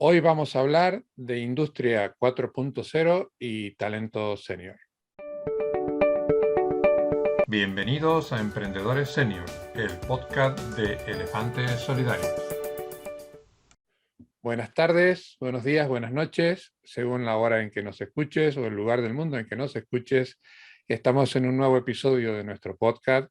Hoy vamos a hablar de Industria 4.0 y talento senior. Bienvenidos a Emprendedores Senior, el podcast de Elefantes Solidarios. Buenas tardes, buenos días, buenas noches, según la hora en que nos escuches o el lugar del mundo en que nos escuches. Estamos en un nuevo episodio de nuestro podcast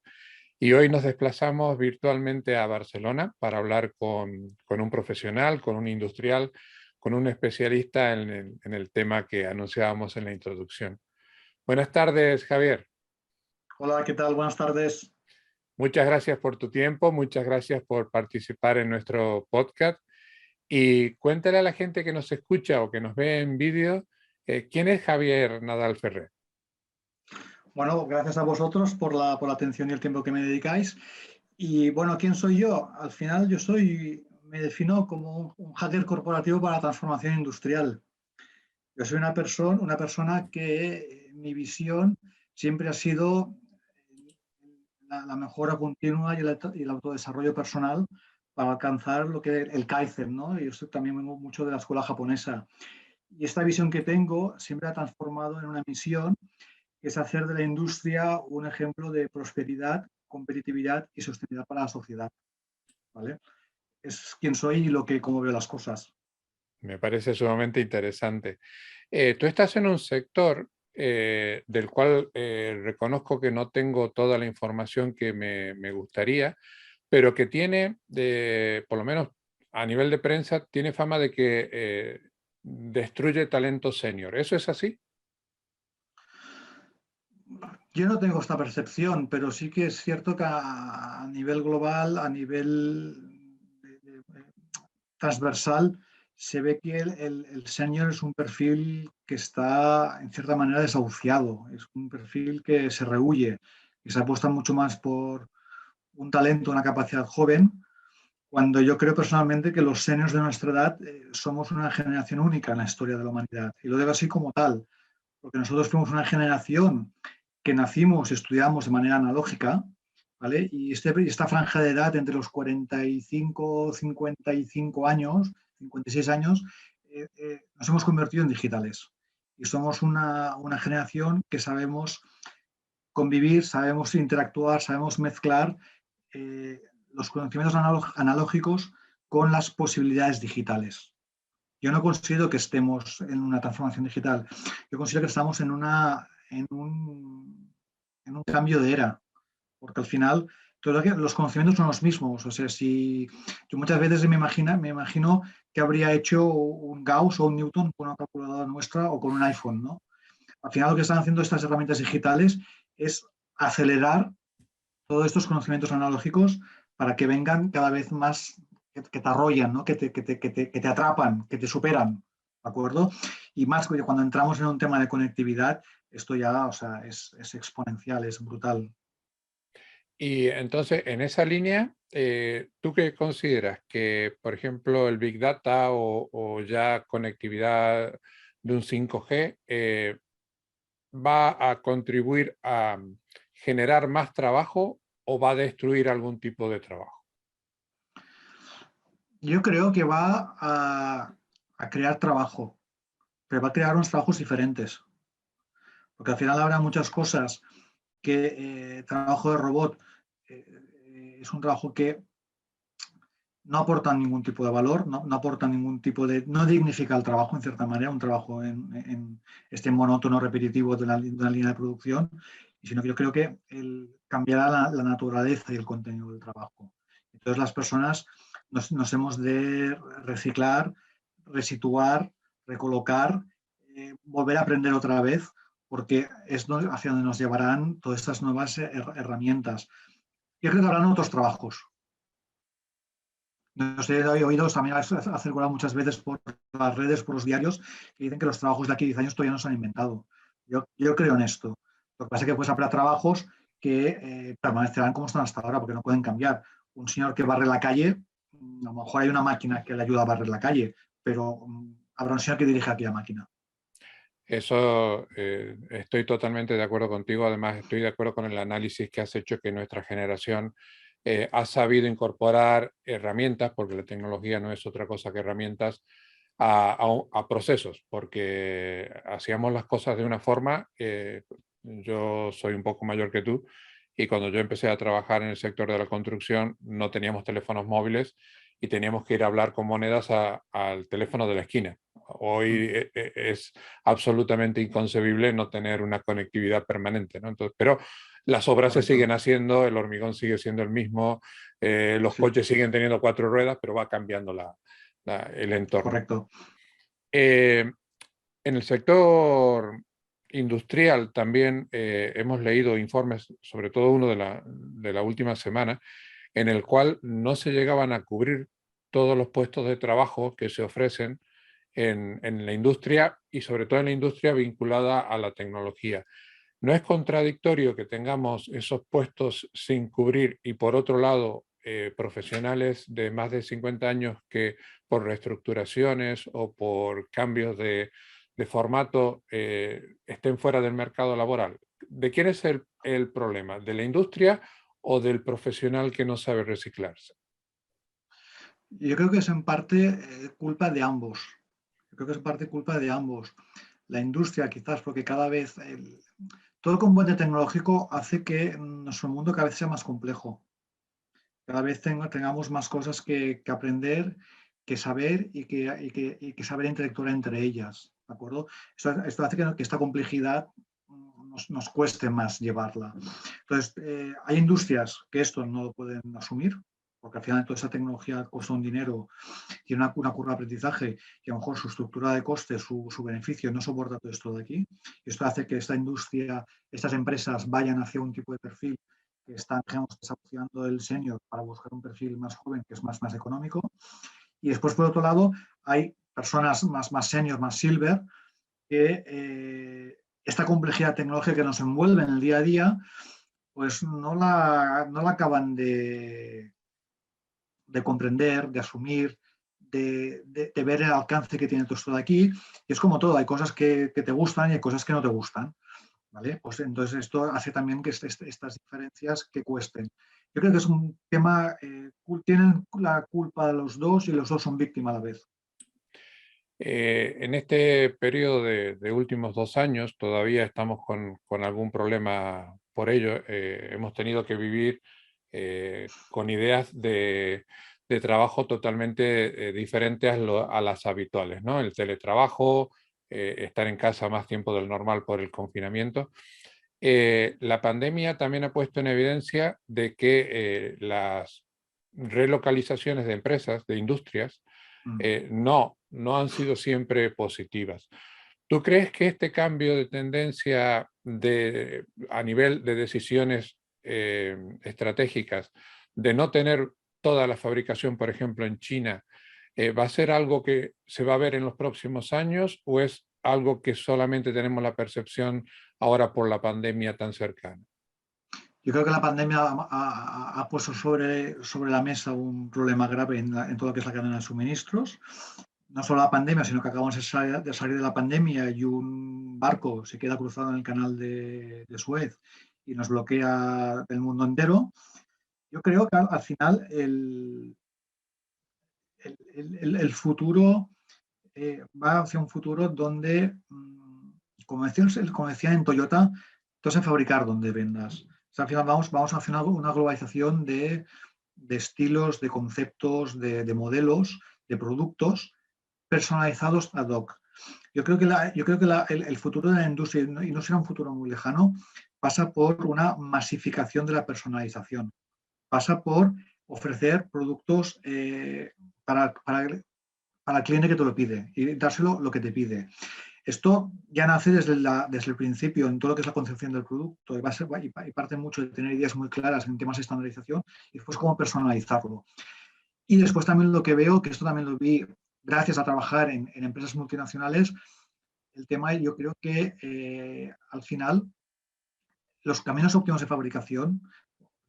y hoy nos desplazamos virtualmente a Barcelona para hablar con un profesional, con un industrial, con un especialista en el tema que anunciábamos en la introducción. Buenas tardes, Javier. Hola, ¿qué tal? Buenas tardes. Muchas gracias por tu tiempo, muchas gracias por participar en nuestro podcast. Y cuéntale a la gente que nos escucha o que nos ve en vídeo, ¿quién es Javier Nadal Ferrer? Bueno, gracias a vosotros por la atención y el tiempo que me dedicáis. Y bueno, ¿quién soy yo? Al final me defino como un hacker corporativo para la transformación industrial. Yo soy una persona que mi visión siempre ha sido la mejora continua y el autodesarrollo personal para alcanzar lo que el Kaizen, ¿no? Yo también vengo mucho de la escuela japonesa. Y esta visión que tengo siempre ha transformado en una misión, que es hacer de la industria un ejemplo de prosperidad, competitividad y sostenibilidad para la sociedad. ¿Vale? Es quien soy y cómo veo las cosas. Me parece sumamente interesante. Tú estás en un sector del cual reconozco que no tengo toda la información que me gustaría, pero que tiene, por lo menos a nivel de prensa, tiene fama de que destruye talento senior. ¿Eso es así? Yo no tengo esta percepción, pero sí que es cierto que a nivel global, a nivel transversal, se ve que el senior es un perfil que está en cierta manera desahuciado, es un perfil que se rehúye, que se apuesta mucho más por un talento, una capacidad joven, cuando yo creo personalmente que los seniors de nuestra edad somos una generación única en la historia de la humanidad. Y lo digo así como tal, porque nosotros fuimos una generación que nacimos y estudiamos de manera analógica, ¿vale? Y esta franja de edad entre los 45, 55 años, 56 años, nos hemos convertido en digitales. Y somos una generación que sabemos convivir, sabemos interactuar, sabemos mezclar eh, los conocimientos analógicos con las posibilidades digitales. Yo no considero que estemos en una transformación digital, yo considero que estamos en un cambio de era, porque al final los conocimientos son los mismos. O sea, si yo muchas veces me imagino que habría hecho un Gauss o un Newton con una calculadora nuestra o con un iPhone, ¿no? Al final lo que están haciendo estas herramientas digitales es acelerar todos estos conocimientos analógicos para que vengan cada vez más, que te arrollan, ¿no? Que te atrapan, que te superan, ¿de acuerdo? Y más cuando entramos en un tema de conectividad, esto ya, o sea, es exponencial, es brutal. Y entonces, en esa línea, ¿tú qué consideras? Que, por ejemplo, el Big Data o ya conectividad de un 5G va a contribuir a generar más trabajo o va a destruir algún tipo de trabajo? Yo creo que va a crear trabajo, pero va a crear unos trabajos diferentes, porque al final habrá muchas cosas que trabajo de robot es un trabajo que no aportan ningún tipo de valor, no aportan ningún tipo no dignifica el trabajo en cierta manera, un trabajo en este monótono repetitivo de una línea de producción, sino que yo creo que cambiará la naturaleza y el contenido del trabajo. Entonces las personas nos hemos de reciclar, resituar, recolocar, volver a aprender otra vez, porque es hacia donde nos llevarán todas estas nuevas herramientas. Yo creo que habrán otros trabajos. No sé, he oído, también ha circulado muchas veces por las redes, por los diarios, que dicen que los trabajos de aquí a 10 años todavía no se han inventado. Yo creo en esto. Lo que pasa es que pues habrá trabajos que permanecerán como están hasta ahora, porque no pueden cambiar. Un señor que barre la calle, a lo mejor hay una máquina que le ayuda a barrer la calle, pero habrá un señor que dirige aquella máquina. Eso estoy totalmente de acuerdo contigo. Además, estoy de acuerdo con el análisis que has hecho que nuestra generación ha sabido incorporar herramientas, porque la tecnología no es otra cosa que herramientas, a procesos, porque hacíamos las cosas de una forma. Yo soy un poco mayor que tú y cuando yo empecé a trabajar en el sector de la construcción no teníamos teléfonos móviles y teníamos que ir a hablar con monedas al teléfono de la esquina. Hoy es absolutamente inconcebible no tener una conectividad permanente, ¿no? Entonces, pero las obras se siguen Correcto. haciendo, el hormigón sigue siendo el mismo, los Sí, coches siguen teniendo 4 ruedas, pero va cambiando el entorno. correcto. En el sector industrial también hemos leído informes, sobre todo uno de la última semana, en el cual no se llegaban a cubrir todos los puestos de trabajo que se ofrecen en la industria y sobre todo en la industria vinculada a la tecnología. ¿No es contradictorio que tengamos esos puestos sin cubrir y por otro lado profesionales de más de 50 años que por reestructuraciones o por cambios de formato estén fuera del mercado laboral? ¿De quién es el problema? ¿De la industria o del profesional que no sabe reciclarse? Yo creo que es en parte culpa de ambos. Yo creo que es en parte culpa de ambos. La industria quizás porque cada vez todo el componente tecnológico hace que nuestro mundo cada vez sea más complejo. Cada vez tengamos más cosas que aprender, que saber y que saber interactuar entre ellas. ¿De acuerdo? Esto hace que esta complejidad nos cueste más llevarla. Entonces, hay industrias que esto no lo pueden asumir, porque al final toda esa tecnología cuesta un dinero, tiene una curva de aprendizaje y a lo mejor su estructura de costes, su beneficio no soporta todo esto de aquí. Y esto hace que esta industria, estas empresas vayan hacia un tipo de perfil que están, digamos, desafiando el senior para buscar un perfil más joven, que es más económico. Y después, por otro lado, hay personas más senior, más silver, que esta complejidad tecnológica que nos envuelve en el día a día, pues no la acaban de comprender, de asumir, de ver el alcance que tiene todo esto de aquí. Y es como todo, hay cosas que te gustan y hay cosas que no te gustan. ¿Vale? Pues entonces esto hace también que estas diferencias que cuesten. Yo creo que es un tema, tienen la culpa de los dos y los dos son víctimas a la vez. En este periodo de últimos 2 años todavía estamos con algún problema por ello. Hemos tenido que vivir con ideas de trabajo totalmente diferentes a las habituales, ¿no? El teletrabajo, estar en casa más tiempo del normal por el confinamiento. La pandemia también ha puesto en evidencia de que las relocalizaciones de empresas, de industrias, no han sido siempre positivas. ¿Tú crees que este cambio de tendencia a nivel de decisiones estratégicas, de no tener toda la fabricación, por ejemplo, en China, va a ser algo que se va a ver en los próximos años o es algo que solamente tenemos la percepción ahora por la pandemia tan cercana? Yo creo que la pandemia ha puesto sobre la mesa un problema grave en todo lo que es la cadena de suministros. No solo la pandemia, sino que acabamos de salir de la pandemia y un barco se queda cruzado en el canal de Suez y nos bloquea el mundo entero. Yo creo que al final el futuro va hacia un futuro donde, como decía en Toyota, tú en fabricar donde vendas. O sea, al final vamos hacia una globalización de estilos, de conceptos, de modelos, de productos personalizados ad hoc. Yo creo que el futuro de la industria, y no será un futuro muy lejano, pasa por una masificación de la personalización. Pasa por ofrecer productos para el cliente que te lo pide y dárselo lo que te pide. Esto ya nace desde el principio en todo lo que es la concepción del producto y parte mucho de tener ideas muy claras en temas de estandarización y después cómo personalizarlo. Y después también lo que veo, que esto también lo vi gracias a trabajar en empresas multinacionales, el tema yo creo que al final los caminos óptimos de fabricación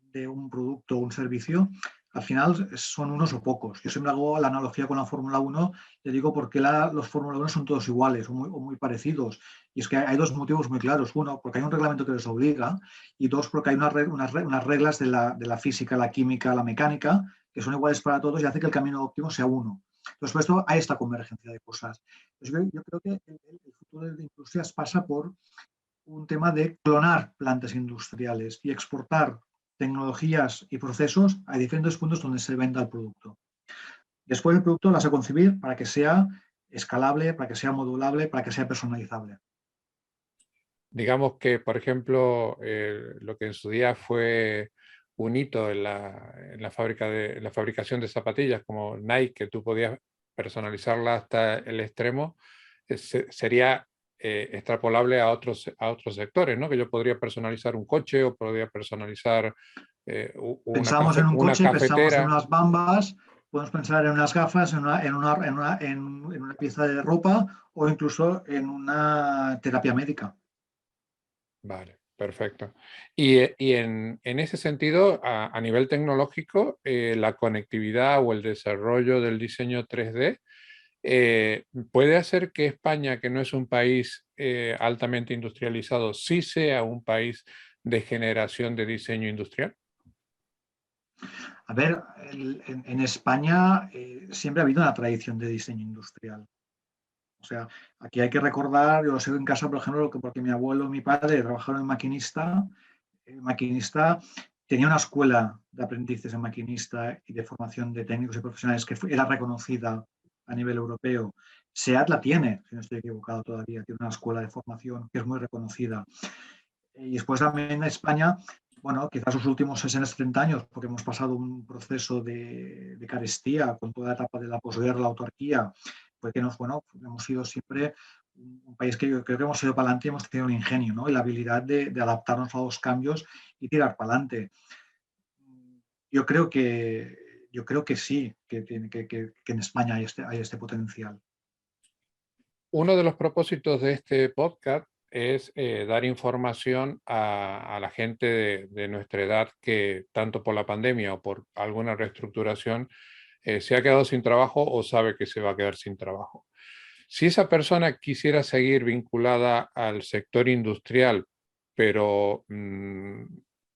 de un producto o un servicio, al final son unos o pocos. Yo siempre hago la analogía con la Fórmula 1, le digo por qué los Fórmula 1 son todos iguales o muy parecidos. Y es que hay dos motivos muy claros. Uno, porque hay un reglamento que les obliga, y dos, porque hay unas reglas de la física, la química, la mecánica, que son iguales para todos y hace que el camino óptimo sea uno. Entonces, por esto hay esta convergencia de cosas. Entonces, yo creo que el futuro de las industrias pasa por un tema de clonar plantas industriales y exportar tecnologías y procesos a diferentes puntos donde se venda el producto. Después el producto lo vas a concebir para que sea escalable, para que sea modulable, para que sea personalizable. Digamos que, por ejemplo, lo que en su día fue un hito en la fabricación de zapatillas, como Nike, que tú podías personalizarla hasta el extremo, sería extrapolable a otros sectores, ¿no? Que yo podría personalizar un coche o podría personalizar Pensamos en un una coche, pensamos en cafetera. unas bambas, podemos pensar en unas gafas, en una pieza de ropa o incluso en una terapia médica. Vale, perfecto. Y en ese sentido, a nivel tecnológico, la conectividad o el desarrollo del diseño 3D puede hacer que España, que no es un país altamente industrializado, sí sea un país de generación de diseño industrial. A ver, en España siempre ha habido una tradición de diseño industrial. O sea, aquí hay que recordar, yo lo sé en casa, por ejemplo, porque mi abuelo y mi padre trabajaron en maquinista. El maquinista tenía una escuela de aprendices de maquinista y de formación de técnicos y profesionales que era reconocida a nivel europeo. SEAT la tiene, si no estoy equivocado todavía, tiene una escuela de formación que es muy reconocida. Y después también en España, bueno, quizás los últimos 60-70 años, porque hemos pasado un proceso de carestía con toda la etapa de la posguerra, la autarquía, porque hemos sido siempre un país que yo creo que hemos ido para adelante y hemos tenido el ingenio, ¿no? Y la habilidad de adaptarnos a los cambios y tirar para adelante. Yo creo que sí, que en España hay este potencial. Uno de los propósitos de este podcast es dar información a la gente de nuestra edad que tanto por la pandemia o por alguna reestructuración se ha quedado sin trabajo o sabe que se va a quedar sin trabajo. Si esa persona quisiera seguir vinculada al sector industrial, pero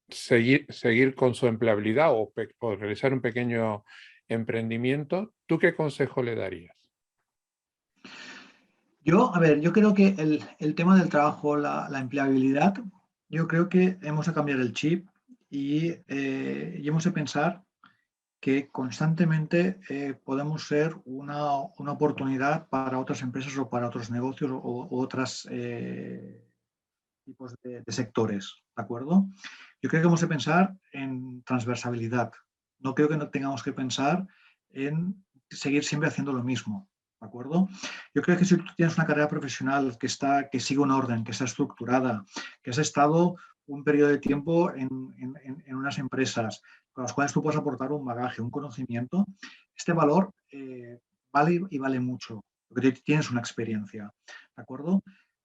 seguir con su empleabilidad o realizar un pequeño emprendimiento, ¿tú qué consejo le darías? Yo creo que el tema del trabajo, la empleabilidad, yo creo que hemos de cambiar el chip y hemos de pensar que constantemente podemos ser una oportunidad para otras empresas o para otros negocios o otros tipos de sectores, ¿de acuerdo? Yo creo que hemos de pensar en transversalidad. No creo que no tengamos que pensar en seguir siempre haciendo lo mismo. ¿De acuerdo? Yo creo que si tú tienes una carrera profesional que sigue un orden, que está estructurada, que has estado un periodo de tiempo en unas empresas con las cuales tú puedes aportar un bagaje, un conocimiento, este valor vale y vale mucho, porque tienes una experiencia. ¿De acuerdo?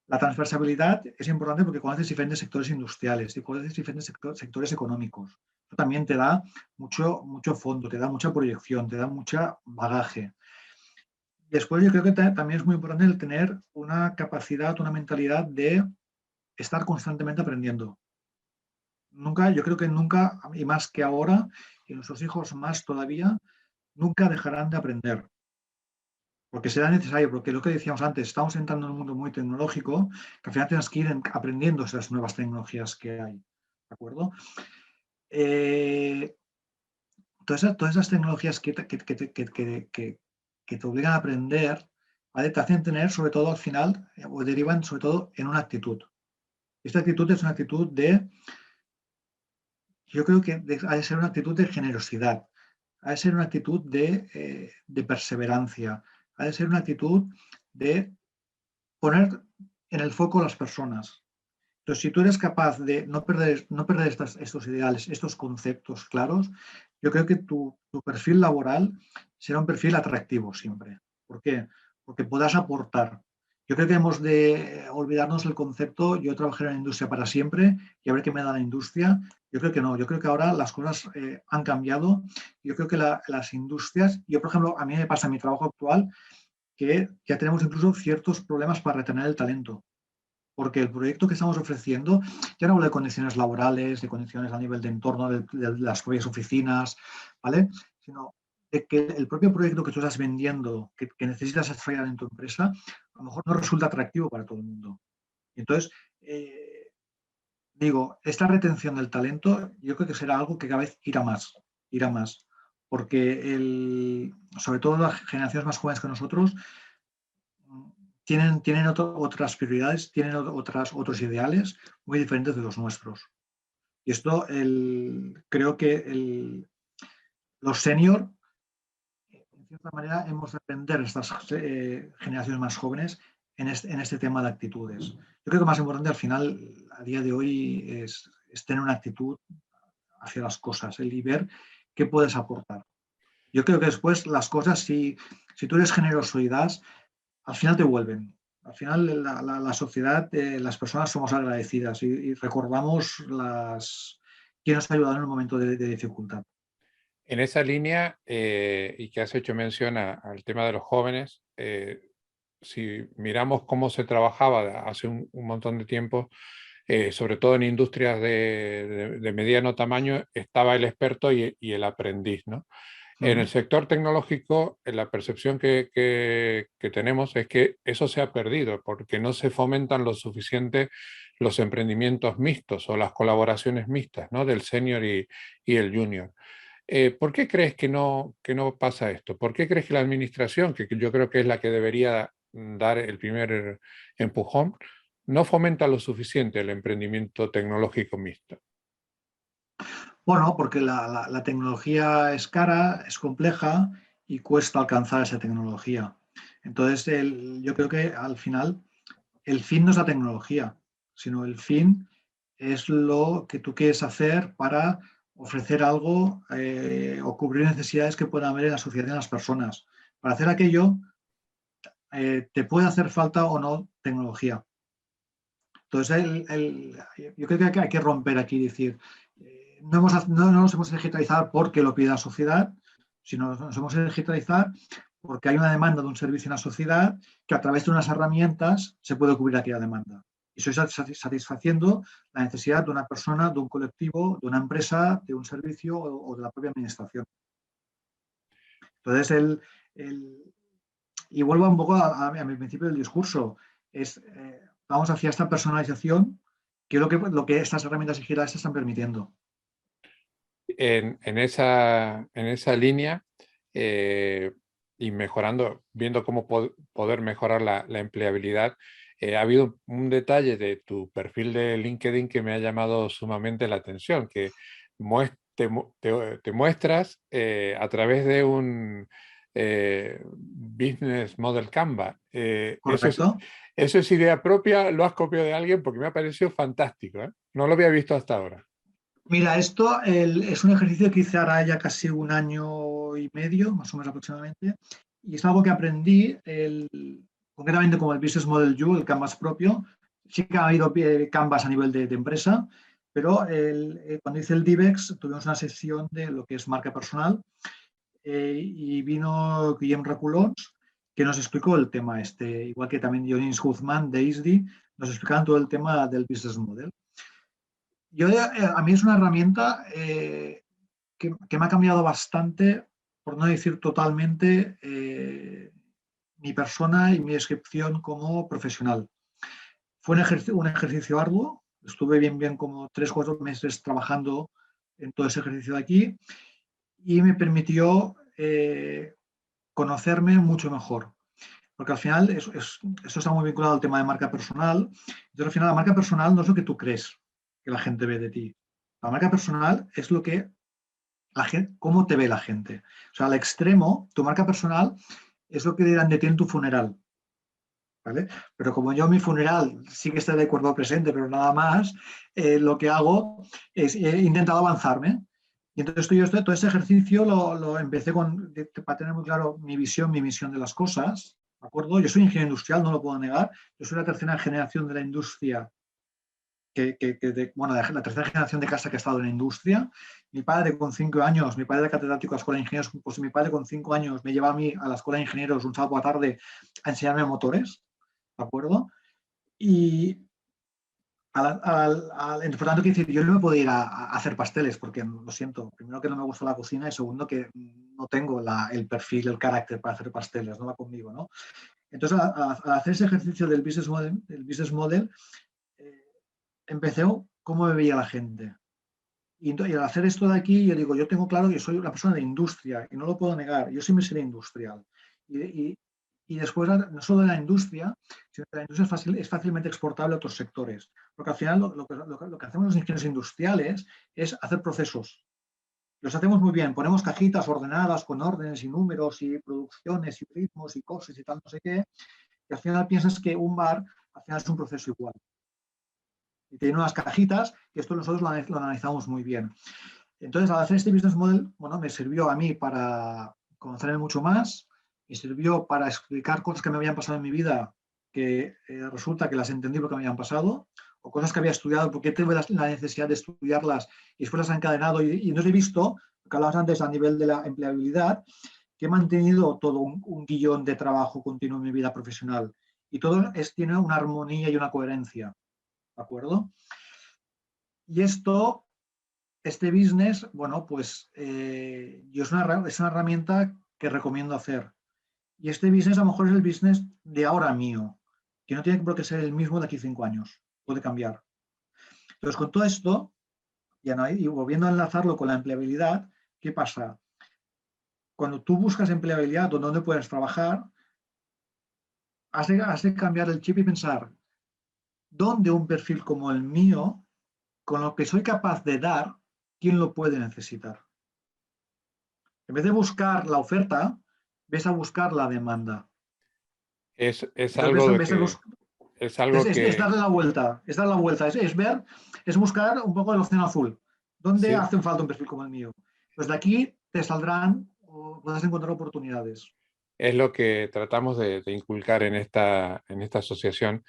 La transversalidad es importante porque conoces diferentes sectores industriales y conoces diferentes sectores económicos. Eso también te da mucho fondo, te da mucha proyección, te da mucho bagaje. Después yo creo que también es muy importante el tener una capacidad, una mentalidad de estar constantemente aprendiendo. Yo creo que nunca, y más que ahora, y nuestros hijos más todavía, nunca dejarán de aprender. Porque será necesario, porque lo que decíamos antes, estamos entrando en un mundo muy tecnológico, que al final tenemos que ir aprendiendo esas nuevas tecnologías que hay. ¿De acuerdo? Eh, todas esas tecnologías que te obligan a aprender, ¿vale? Te hacen tener, sobre todo al final, o derivan sobre todo en una actitud. Esta actitud es una actitud yo creo que ha de ser una actitud de generosidad, ha de ser una actitud de perseverancia, ha de ser una actitud de poner en el foco a las personas. Entonces, si tú eres capaz de no perder estos ideales, estos conceptos claros, yo creo que tu perfil laboral será un perfil atractivo siempre. ¿Por qué? Porque podrás aportar. Yo creo que hemos de olvidarnos del concepto, yo trabajaré en la industria para siempre y a ver qué me da la industria. Yo creo que no, yo creo que ahora las cosas han cambiado. Yo creo que las industrias, yo por ejemplo, a mí me pasa en mi trabajo actual que ya tenemos incluso ciertos problemas para retener el talento porque el proyecto que estamos ofreciendo, ya no hablo de condiciones laborales, de condiciones a nivel de entorno de las propias oficinas, ¿vale? Sino de que el propio proyecto que tú estás vendiendo, que necesitas desarrollar en tu empresa, a lo mejor no resulta atractivo para todo el mundo. Y entonces, digo, esta retención del talento yo creo que será algo que cada vez irá más, porque sobre todo las generaciones más jóvenes que nosotros tienen otras prioridades, tienen otros ideales muy diferentes de los nuestros. Y esto creo que los senior, en cierta manera, hemos de aprender estas generaciones más jóvenes en este tema de actitudes. Yo creo que lo más importante al final, a día de hoy, es tener una actitud hacia las cosas, y ver qué puedes aportar. Yo creo que después las cosas, si tú eres generoso y das, al final te vuelven. Al final la sociedad, las personas somos agradecidas y recordamos quién nos ha ayudado en un momento de dificultad. En esa línea, y que has hecho mención al tema de los jóvenes, si miramos cómo se trabajaba hace un montón de tiempo, sobre todo en industrias de mediano tamaño, estaba el experto y el aprendiz, ¿no? En el sector tecnológico, la percepción que tenemos es que eso se ha perdido porque no se fomentan lo suficiente los emprendimientos mixtos o las colaboraciones mixtas, ¿no? Del senior y el junior. ¿Por qué crees que no pasa esto? ¿Por qué crees que la administración, que yo creo que es la que debería dar el primer empujón, no fomenta lo suficiente el emprendimiento tecnológico mixto? Bueno, porque la tecnología es cara, es compleja y cuesta alcanzar esa tecnología. Entonces, yo creo que al final el fin no es la tecnología, sino el fin es lo que tú quieres hacer para ofrecer algo o cubrir necesidades que puedan haber en la sociedad y en las personas. Para hacer aquello, te puede hacer falta o no tecnología. Entonces, yo creo que hay que romper aquí y decir, no nos hemos digitalizado porque lo pide la sociedad, sino nos hemos digitalizado porque hay una demanda de un servicio en la sociedad que a través de unas herramientas se puede cubrir aquella demanda. Y eso es satisfaciendo la necesidad de una persona, de un colectivo, de una empresa, de un servicio o de la propia administración. Entonces, y vuelvo un poco a mi principio del discurso, vamos hacia esta personalización, que es lo que estas herramientas digitales están permitiendo. En esa línea, y mejorando, viendo cómo poder mejorar la empleabilidad, ha habido un detalle de tu perfil de LinkedIn que me ha llamado sumamente la atención, que te muestras a través de un Business Model Canva. ¿Correcto? ¿Eso es idea propia? ¿Lo has copiado de alguien? Porque me ha parecido fantástico, ¿eh? No lo había visto hasta ahora. Mira, esto es un ejercicio que hice ahora ya casi un año y medio, más o menos aproximadamente, y es algo que aprendí, concretamente como el Business Model You, el Canvas propio. Sí que ha habido Canvas a nivel de empresa, pero cuando hice el DIVEX tuvimos una sección de lo que es marca personal y vino Guillem Reculons, que nos explicó el tema este, igual que también Dionís Guzmán de ISDI, nos explicaban todo el tema del Business Model. A mí es una herramienta que me ha cambiado bastante, por no decir totalmente, mi persona y mi descripción como profesional. Fue un ejercicio arduo, estuve bien como 3 o 4 meses trabajando en todo ese ejercicio de aquí y me permitió conocerme mucho mejor. Porque al final eso está muy vinculado al tema de marca personal. Entonces, al final, la marca personal no es lo que tú crees que la gente ve de ti. La marca personal es lo que la gente, cómo te ve la gente. O sea, al extremo, tu marca personal es lo que dirán de ti en tu funeral. ¿Vale? Pero como yo en mi funeral sí que estaré de cuerpo presente, pero nada más, lo que hago es he intentado avanzarme. Y entonces todo ese ejercicio lo empecé para tener muy claro mi visión, mi misión de las cosas. ¿De acuerdo? Yo soy ingeniero industrial, no lo puedo negar. Yo soy la tercera generación de la industria la tercera generación de casa que ha estado en la industria. Mi padre con 5 años, mi padre era catedrático de la Escuela de Ingenieros, pues mi padre con 5 años me llevaba a mí a la Escuela de Ingenieros un sábado a tarde a enseñarme motores, ¿de acuerdo? Y Por tanto, quiero decir, yo no me puedo ir a hacer pasteles porque, lo siento, primero que no me gusta la cocina y segundo que no tengo el perfil, el carácter para hacer pasteles, no va conmigo, ¿no? Entonces, al hacer ese ejercicio del business model eh, empecé cómo me veía la gente. Y al hacer esto de aquí, yo digo, yo tengo claro que soy una persona de industria y no lo puedo negar. Yo siempre seré industrial. Y, y, y después, no solo de la industria, sino que la industria es fácilmente exportable a otros sectores. Porque al final lo que hacemos los ingenieros industriales es hacer procesos. Los hacemos muy bien. Ponemos cajitas ordenadas con órdenes y números y producciones y ritmos y cosas y tal, no sé qué. Y al final piensas que un bar al final es un proceso igual. Y tiene unas cajitas que esto nosotros lo analizamos muy bien. Entonces, al hacer este business model, bueno, me sirvió a mí para conocerme mucho más, me sirvió para explicar cosas que me habían pasado en mi vida que resulta que las entendí porque me habían pasado, o cosas que había estudiado porque tuve la necesidad de estudiarlas y después las he encadenado y no he visto, que hablabas antes a nivel de la empleabilidad, que he mantenido todo un guión de trabajo continuo en mi vida profesional y todo tiene una armonía y una coherencia, ¿de acuerdo? Y este business, bueno, pues yo es una herramienta que recomiendo hacer. Y este business a lo mejor es el business de ahora mío, que no tiene por qué ser el mismo de aquí 5 años, puede cambiar. Entonces, con todo esto, y volviendo a enlazarlo con la empleabilidad, ¿qué pasa? Cuando tú buscas empleabilidad o dónde puedes trabajar, has de cambiar el chip y pensar, ¿dónde un perfil como el mío, con lo que soy capaz de dar, quién lo puede necesitar? En vez de buscar la oferta, ves a buscar la demanda. Es Entonces, algo de ves a que, buscar, es algo es que, darle la vuelta, es dar la vuelta, es ver, es buscar un poco el océano azul. ¿Dónde sí, hace falta un perfil como el mío? Pues de aquí te saldrán o puedes encontrar oportunidades. es lo que tratamos de inculcar en esta asociación,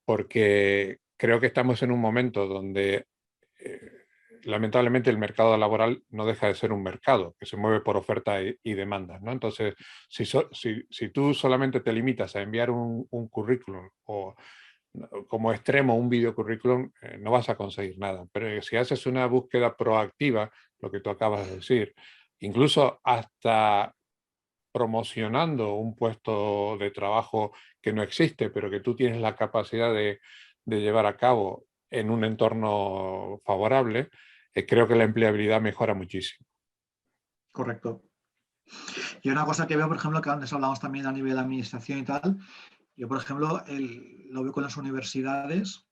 porque creo que estamos en un momento donde eh, lamentablemente el mercado laboral no deja de ser un mercado que se mueve por oferta y demanda, ¿no? Entonces, si tú solamente te limitas a enviar un currículum o como extremo un videocurrículum, no vas a conseguir nada. Pero si haces una búsqueda proactiva, lo que tú acabas de decir, incluso hasta promocionando un puesto de trabajo que no existe, pero que tú tienes la capacidad de llevar a cabo en un entorno favorable, creo que la empleabilidad mejora muchísimo. Correcto. Y una cosa que veo, por ejemplo, que antes hablamos también a nivel de administración y tal, yo, por ejemplo, lo veo con las universidades,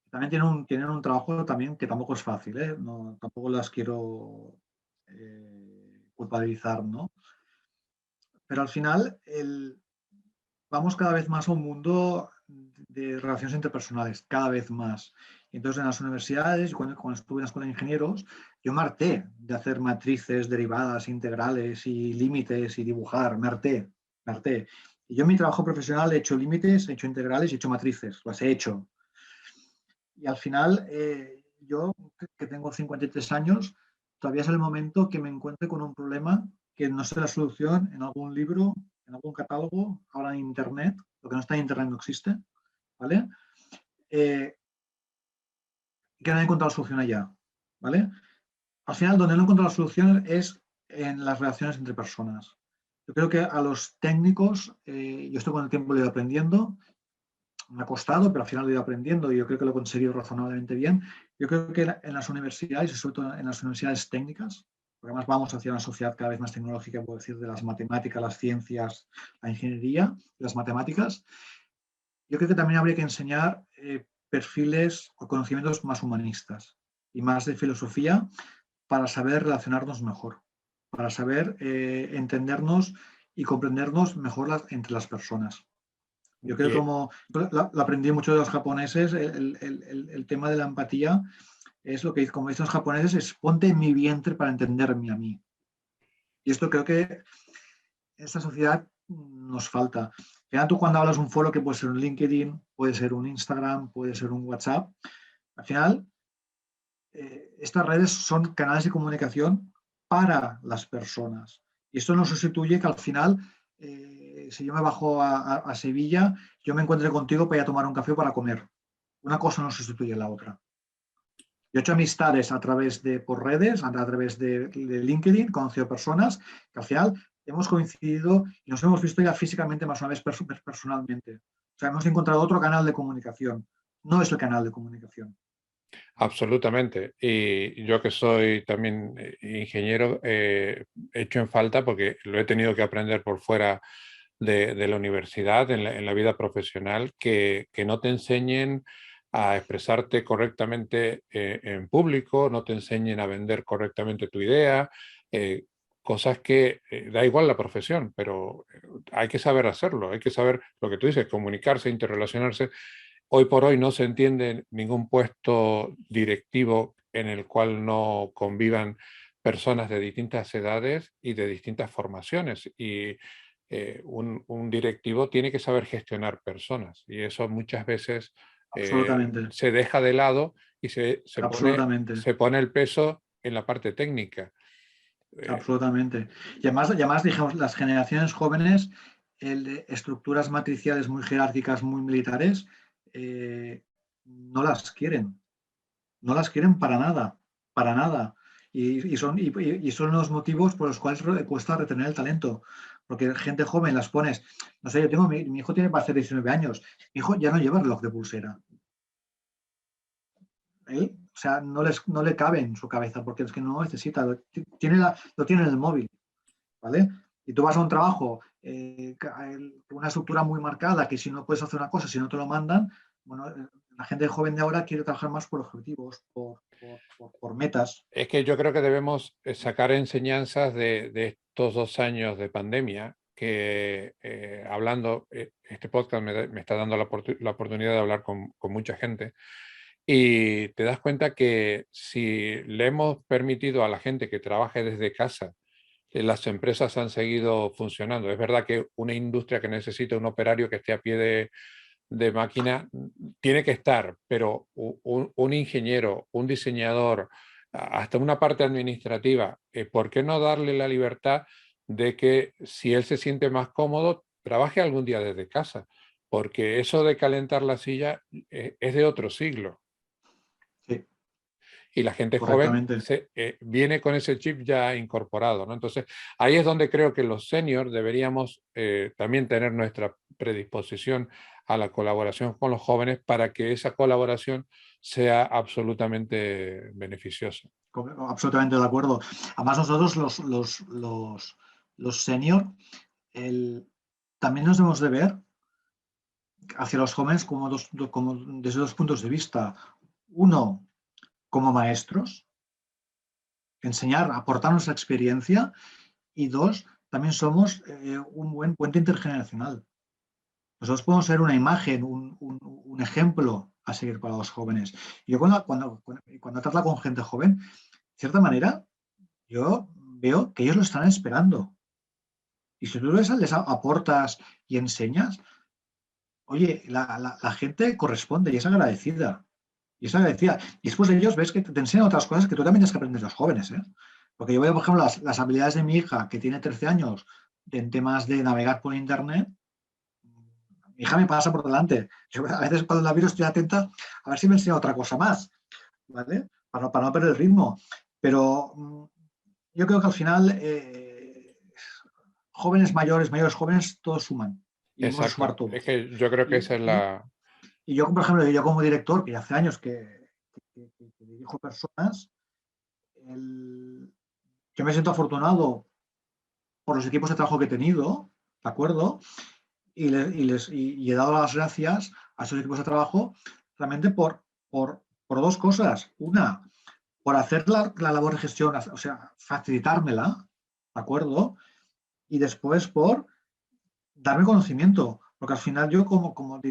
también tienen un trabajo también que tampoco es fácil, ¿eh? No, tampoco las quiero culpabilizar, ¿no? Pero al final vamos cada vez más a un mundo de relaciones interpersonales, cada vez más. Y entonces en las universidades, cuando estuve en la escuela de ingenieros, yo me harté de hacer matrices, derivadas, integrales y límites y dibujar, me harté. Y yo en mi trabajo profesional he hecho límites, he hecho integrales y he hecho matrices, las he hecho. Y al final, yo que tengo 53 años, todavía es el momento que me encuentre con un problema que no sé la solución en algún libro, en algún catálogo, ahora en Internet, lo que no está en Internet no existe, ¿vale? Que no he encontrado la solución allá, ¿vale? Al final, donde no he encontrado la solución es en las relaciones entre personas. Yo creo que a los técnicos, yo esto con el tiempo lo he ido aprendiendo, me ha costado, pero al final lo he ido aprendiendo y yo creo que lo he conseguido razonablemente bien. Yo creo que en las universidades, y sobre todo en las universidades técnicas, porque además vamos hacia una sociedad cada vez más tecnológica, puedo decir, de las matemáticas, las ciencias, la ingeniería, las matemáticas, yo creo que también habría que enseñar perfiles o conocimientos más humanistas y más de filosofía para saber relacionarnos mejor, para saber entendernos y comprendernos mejor entre las personas. Yo creo que Y, como lo aprendí mucho de los japoneses, el tema de la empatía es lo que, como dicen los japoneses, es ponte en mi vientre para entenderme a mí. Y esto creo que en esta sociedad nos falta. Al final, tú cuando hablas un foro que puede ser un LinkedIn, puede ser un Instagram, puede ser un WhatsApp, al final estas redes son canales de comunicación para las personas. Y esto no sustituye que al final, si yo me bajo a Sevilla, yo me encuentre contigo para ir a tomar un café o para comer. Una cosa no sustituye a la otra. Yo he hecho amistades por redes, a través de LinkedIn, he conocido personas que al final hemos coincidido y nos hemos visto ya físicamente más una vez personalmente. O sea, hemos encontrado otro canal de comunicación. No es el canal de comunicación. Absolutamente. Y yo que soy también ingeniero, echo en falta porque lo he tenido que aprender por fuera de la universidad, en la vida profesional, que no te enseñen a expresarte correctamente en público, no te enseñen a vender correctamente tu idea, cosas que da igual la profesión, pero hay que saber hacerlo, hay que saber lo que tú dices, comunicarse, interrelacionarse. Hoy por hoy no se entiende ningún puesto directivo en el cual no convivan personas de distintas edades y de distintas formaciones. Y un directivo tiene que saber gestionar personas. Y eso muchas veces Absolutamente. se deja de lado y Absolutamente. se pone el peso en la parte técnica. Eh, Absolutamente. Y además, digamos, las generaciones jóvenes, estructuras matriciales muy jerárquicas, muy militares, no las quieren. No las quieren para nada. Y son los motivos por los cuales cuesta retener el talento. Porque gente joven las pones, no sé, yo tengo, mi hijo va a hacer 19 años, mi hijo ya no lleva reloj de pulsera. Él, o sea, no le cabe en su cabeza porque es que no lo necesita, lo tiene en el móvil, ¿vale? Y tú vas a un trabajo, una estructura muy marcada, que si no puedes hacer una cosa, si no te lo mandan, bueno, la gente joven de ahora quiere trabajar más por objetivos, por metas. Es que yo creo que debemos sacar enseñanzas de estos 2 años de pandemia, que hablando, este podcast me está dando la oportunidad de hablar con mucha gente y te das cuenta que si le hemos permitido a la gente que trabaje desde casa, las empresas han seguido funcionando. Es verdad que una industria que necesita un operario que esté a pie de máquina tiene que estar, pero un ingeniero, un diseñador, hasta una parte administrativa, ¿por qué no darle la libertad de que si él se siente más cómodo, trabaje algún día desde casa? Porque eso de calentar la silla es de otro siglo. Sí, Y la gente joven correctamente. viene con ese chip ya incorporado, ¿no? Entonces, ahí es donde creo que los seniors deberíamos también tener nuestra predisposición a la colaboración con los jóvenes para que esa colaboración sea absolutamente beneficiosa. Absolutamente de acuerdo. Además, nosotros los senior, también nos debemos de ver hacia los jóvenes como desde dos puntos de vista. Uno, como maestros, enseñar, aportar nuestra experiencia. Y dos, también somos un buen puente intergeneracional. Nosotros podemos ser una imagen, un ejemplo a seguir para los jóvenes. Y yo cuando trato con gente joven, de cierta manera, yo veo que ellos lo están esperando. Y si tú les aportas y enseñas, oye, la gente corresponde y es agradecida. Y es agradecida. Y después de ellos ves que te enseñan otras cosas que tú también tienes que aprender de los jóvenes. ¿Eh? Porque yo veo, por ejemplo, las habilidades de mi hija, que tiene 13 años, en temas de navegar por Internet. Mi hija me pasa por delante. Yo a veces cuando la miro estoy atenta a ver si me enseña otra cosa más, ¿vale? Para no perder el ritmo. Pero yo creo que al final jóvenes mayores, mayores jóvenes, todos suman. Y debemos de sumar Exacto. Es todos. que yo creo que Y, esa es y, la... y yo, por ejemplo, yo como director, que hace años que dirijo personas, yo me siento afortunado por los equipos de trabajo que he tenido, ¿de acuerdo? Y he dado las gracias a esos equipos de trabajo realmente por dos cosas. Una, por hacer la labor de gestión, o sea, facilitármela, ¿de acuerdo? Y después por darme conocimiento, porque al final yo como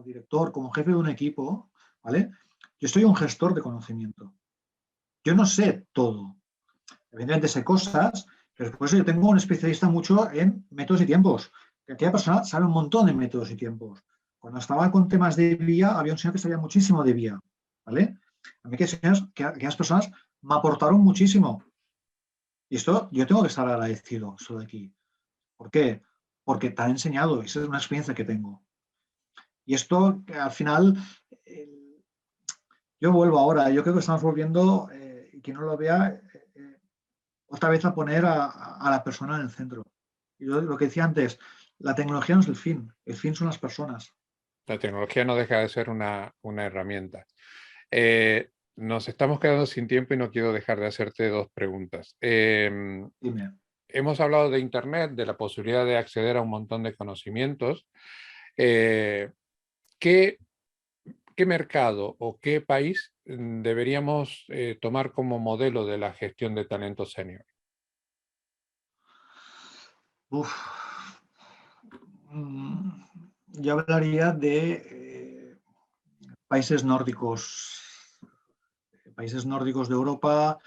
director, como jefe de un equipo, ¿vale? Yo soy un gestor de conocimiento. Yo no sé todo. Evidentemente sé cosas, pero por eso yo tengo un especialista mucho en métodos y tiempos. Que aquella persona sabe un montón de métodos y tiempos. Cuando estaba con temas de vía, había un señor que sabía muchísimo de vía, ¿vale? A mí aquellas personas me aportaron muchísimo. Y esto yo tengo que estar agradecido, eso de aquí. ¿Por qué? Porque te han enseñado, esa es una experiencia que tengo. Y esto al final yo vuelvo ahora, yo creo que estamos volviendo, y quien no lo vea, otra vez a poner a la persona en el centro. Y lo que decía antes, la tecnología no es el fin son las personas. La tecnología no deja de ser una herramienta. Nos estamos quedando sin tiempo y no quiero dejar de hacerte dos preguntas. Dime. Hemos hablado de Internet, de la posibilidad de acceder a un montón de conocimientos. ¿Qué mercado o qué país deberíamos tomar como modelo de la gestión de talento senior? Uf. Yo hablaría de países nórdicos de Europa,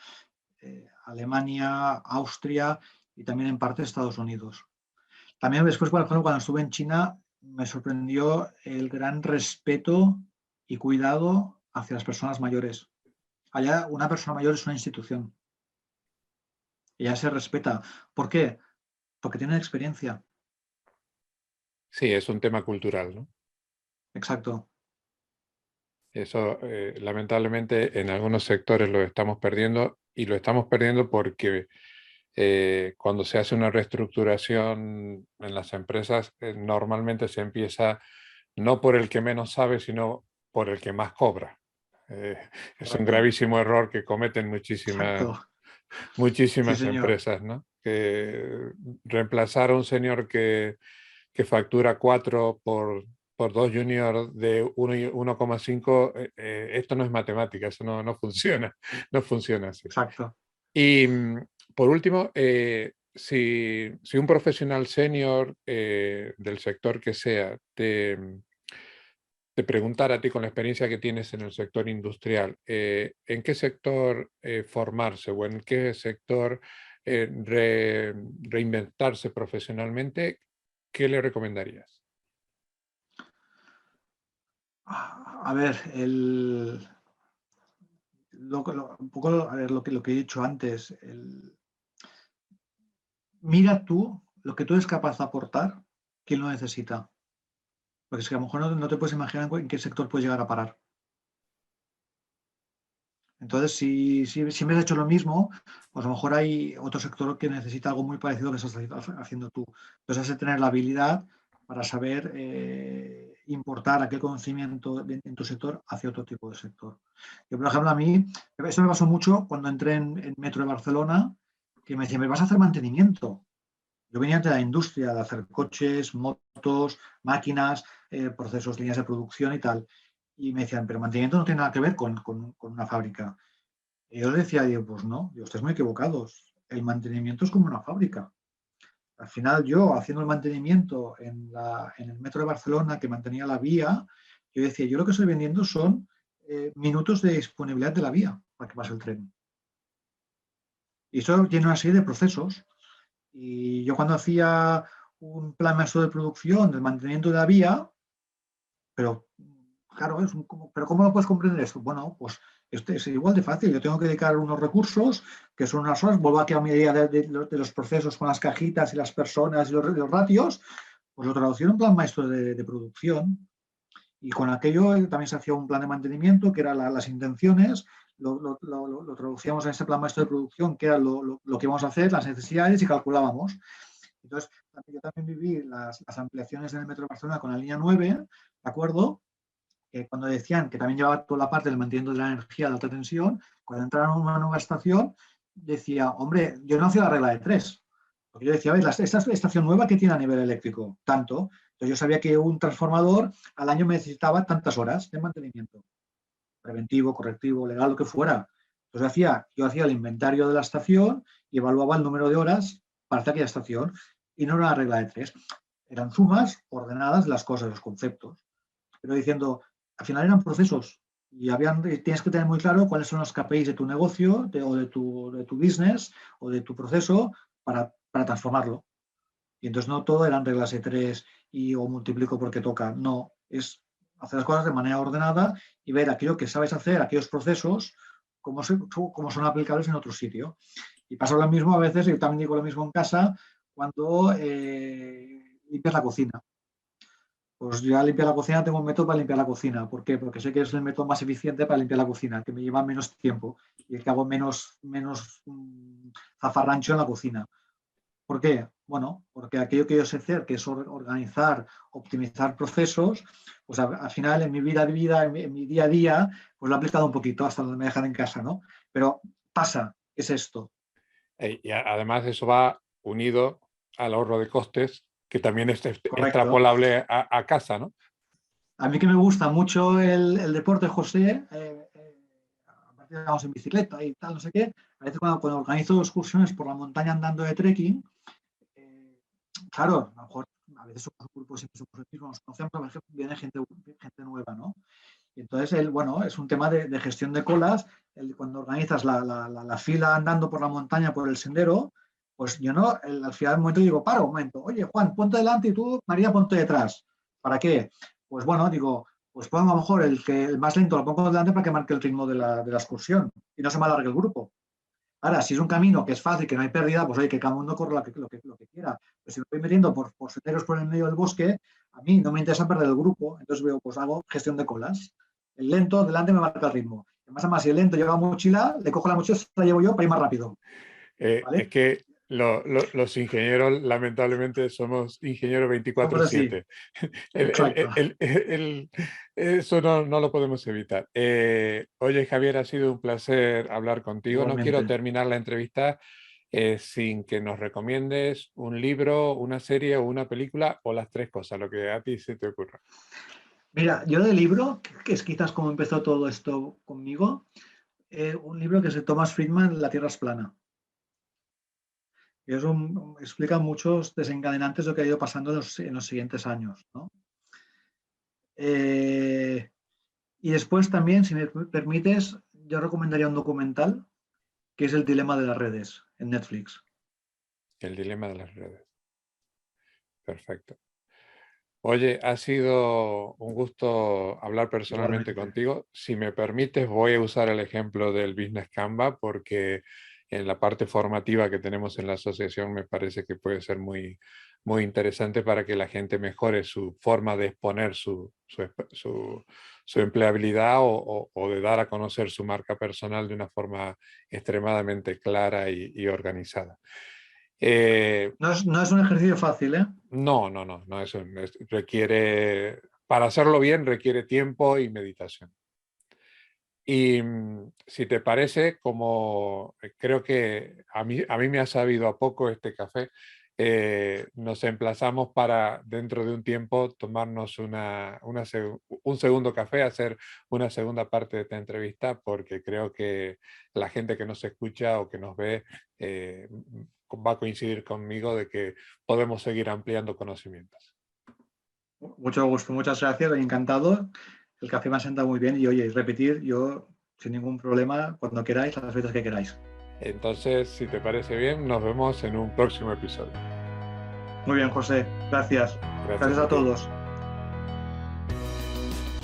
Alemania, Austria y también en parte Estados Unidos. También después, por ejemplo, cuando estuve en China, me sorprendió el gran respeto y cuidado hacia las personas mayores. Allá una persona mayor es una institución. Ella se respeta. ¿Por qué? Porque tienen experiencia. Sí, es un tema cultural, ¿no? Exacto. Eso, lamentablemente, en algunos sectores lo estamos perdiendo y lo estamos perdiendo porque cuando se hace una reestructuración en las empresas, normalmente se empieza no por el que menos sabe, sino por el que más cobra. Eh, es un Correcto. gravísimo error que cometen Exacto. Sí, muchísimas señor. empresas, ¿no? Que reemplazar a un señor que factura 4 por 2 junior de 1,5, esto no es matemática, eso no funciona, no funciona así. Exacto. Y por último, si un profesional senior del sector que sea te preguntara a ti con la experiencia que tienes en el sector industrial, ¿en qué sector formarse o en qué sector reinventarse profesionalmente? ¿Qué le recomendarías? A ver, un poco a ver, lo que he dicho antes. Mira tú lo que tú eres capaz de aportar, quién lo necesita. Porque es que a lo mejor no te puedes imaginar en qué sector puedes llegar a parar. Entonces, si me has hecho lo mismo, pues a lo mejor hay otro sector que necesita algo muy parecido a lo que estás haciendo tú. Entonces, has de tener la habilidad para saber importar aquel conocimiento en tu sector hacia otro tipo de sector. Yo, por ejemplo, a mí, eso me pasó mucho cuando entré en Metro de Barcelona, que me decían, ¿me vas a hacer mantenimiento? Yo venía de la industria, de hacer coches, motos, máquinas, procesos, líneas de producción y tal. Y me decían, pero mantenimiento no tiene nada que ver con una fábrica. Y yo les decía, digo, pues no, digo, ustedes muy equivocados. El mantenimiento es como una fábrica. Al final yo, haciendo el mantenimiento en el metro de Barcelona, que mantenía la vía, yo decía, yo lo que estoy vendiendo son minutos de disponibilidad de la vía para que pase el tren. Y eso tiene una serie de procesos. Y yo cuando hacía un plan maestro de producción del mantenimiento de la vía, pero claro, pero ¿cómo lo puedes comprender esto? Bueno, pues este es igual de fácil. Yo tengo que dedicar unos recursos, que son unas horas, vuelvo aquí a mi idea de los procesos con las cajitas y las personas y los ratios, pues lo traducí en un plan maestro de producción. Y con aquello también se hacía un plan de mantenimiento, que eran las intenciones, lo traducíamos en ese plan maestro de producción, que era lo que íbamos a hacer, las necesidades y calculábamos. Entonces, yo también viví las ampliaciones en el Metro de Barcelona con la línea 9, ¿de acuerdo? Cuando decían que también llevaba toda la parte del mantenimiento de la energía de alta tensión, cuando entraron a una nueva estación, decía, hombre, yo no hacía la regla de 3. Porque yo decía, a ver, esta estación nueva, ¿qué tiene a nivel eléctrico? Tanto. Entonces yo sabía que un transformador al año me necesitaba tantas horas de mantenimiento. Preventivo, correctivo, legal, lo que fuera. Entonces yo hacía el inventario de la estación y evaluaba el número de horas para hacer aquella estación. Y no era una regla de 3. Eran sumas ordenadas de las cosas, los conceptos. Pero diciendo, al final eran procesos y tienes que tener muy claro cuáles son los KPIs de tu negocio o de tu business o de tu proceso para transformarlo. Y entonces no todo eran reglas de 3 o multiplico porque toca. No, es hacer las cosas de manera ordenada y ver aquello que sabes hacer, aquellos procesos, cómo son aplicables en otro sitio. Y pasa lo mismo a veces, yo también digo lo mismo en casa, cuando limpias la cocina. Pues yo al limpiar la cocina tengo un método para limpiar la cocina. ¿Por qué? Porque sé que es el método más eficiente para limpiar la cocina, que me lleva menos tiempo y que hago menos zafarrancho en la cocina. ¿Por qué? Bueno, porque aquello que yo sé hacer, que es organizar, optimizar procesos, pues al final en mi vida, en mi día a día, pues lo he aplicado un poquito hasta donde me dejan en casa, ¿no? Pero pasa, es esto. Y además eso va unido al ahorro de costes, que también es Correcto. extrapolable a casa, ¿no? A mí que me gusta mucho el deporte, José, aparte vamos en bicicleta y tal, no sé qué, a veces cuando organizo excursiones por la montaña andando de trekking, claro, a lo mejor a veces somos un grupo, siempre somos amigos, nos conocemos, pero a veces viene gente nueva, ¿no? Y entonces, bueno, es un tema de gestión de colas. Cuando organizas la fila andando por la montaña, por el sendero, pues yo no, al final del momento digo, para un momento, oye Juan, ponte delante y tú, María, ponte detrás. ¿Para qué? Pues bueno, digo, pues pongo a lo mejor el más lento lo pongo delante para que marque el ritmo de la excursión y no se me alargue el grupo. Ahora, si es un camino que es fácil, que no hay pérdida, pues oye, que cada uno corra lo que quiera. Pero si me voy metiendo por senderos por el medio del bosque, a mí no me interesa perder el grupo, entonces veo, pues hago gestión de colas. El lento delante me marca el ritmo. Además, si el lento lleva mochila, le cojo la mochila, se la llevo yo para ir más rápido. ¿Vale? Es que los ingenieros, lamentablemente, somos ingenieros 24/7. Exacto. Eso no lo podemos evitar. Oye, Javier, ha sido un placer hablar contigo. No quiero Igualmente. terminar la entrevista sin que nos recomiendes un libro, una serie o una película o las tres cosas, lo que a ti se te ocurra. Mira, yo de libro, que es quizás como empezó todo esto conmigo, un libro que es de Thomas Friedman, La Tierra es plana. Explica muchos desencadenantes de lo que ha ido pasando en los siguientes años, ¿no? Y después también, si me permites, yo recomendaría un documental que es El dilema de las redes en Netflix. El dilema de las redes. Perfecto. Oye, ha sido un gusto hablar personalmente Igualmente. contigo. Si me permites, voy a usar el ejemplo del Business Canva porque en la parte formativa que tenemos en la asociación me parece que puede ser muy, muy interesante para que la gente mejore su forma de exponer su empleabilidad o de dar a conocer su marca personal de una forma extremadamente clara y organizada. No es un ejercicio fácil, ¿eh? No, eso requiere, para hacerlo bien requiere tiempo y meditación. Y si te parece, como creo que a mí me ha sabido a poco este café, nos emplazamos para dentro de un tiempo tomarnos un segundo café, hacer una segunda parte de esta entrevista, porque creo que la gente que nos escucha o que nos ve va a coincidir conmigo de que podemos seguir ampliando conocimientos. Mucho gusto, muchas gracias, encantado. El café me ha sentado muy bien y oye, repetir, yo sin ningún problema, cuando queráis, las veces que queráis. Entonces, si te parece bien, nos vemos en un próximo episodio. Muy bien, José, gracias. Gracias a todos.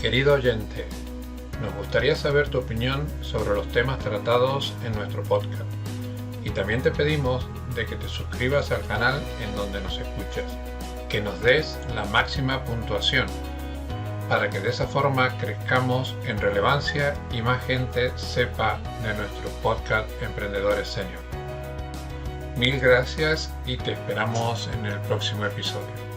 Querido oyente, nos gustaría saber tu opinión sobre los temas tratados en nuestro podcast. Y también te pedimos de que te suscribas al canal en donde nos escuchas, que nos des la máxima puntuación, para que de esa forma crezcamos en relevancia y más gente sepa de nuestro podcast Emprendedores Senior. Mil gracias y te esperamos en el próximo episodio.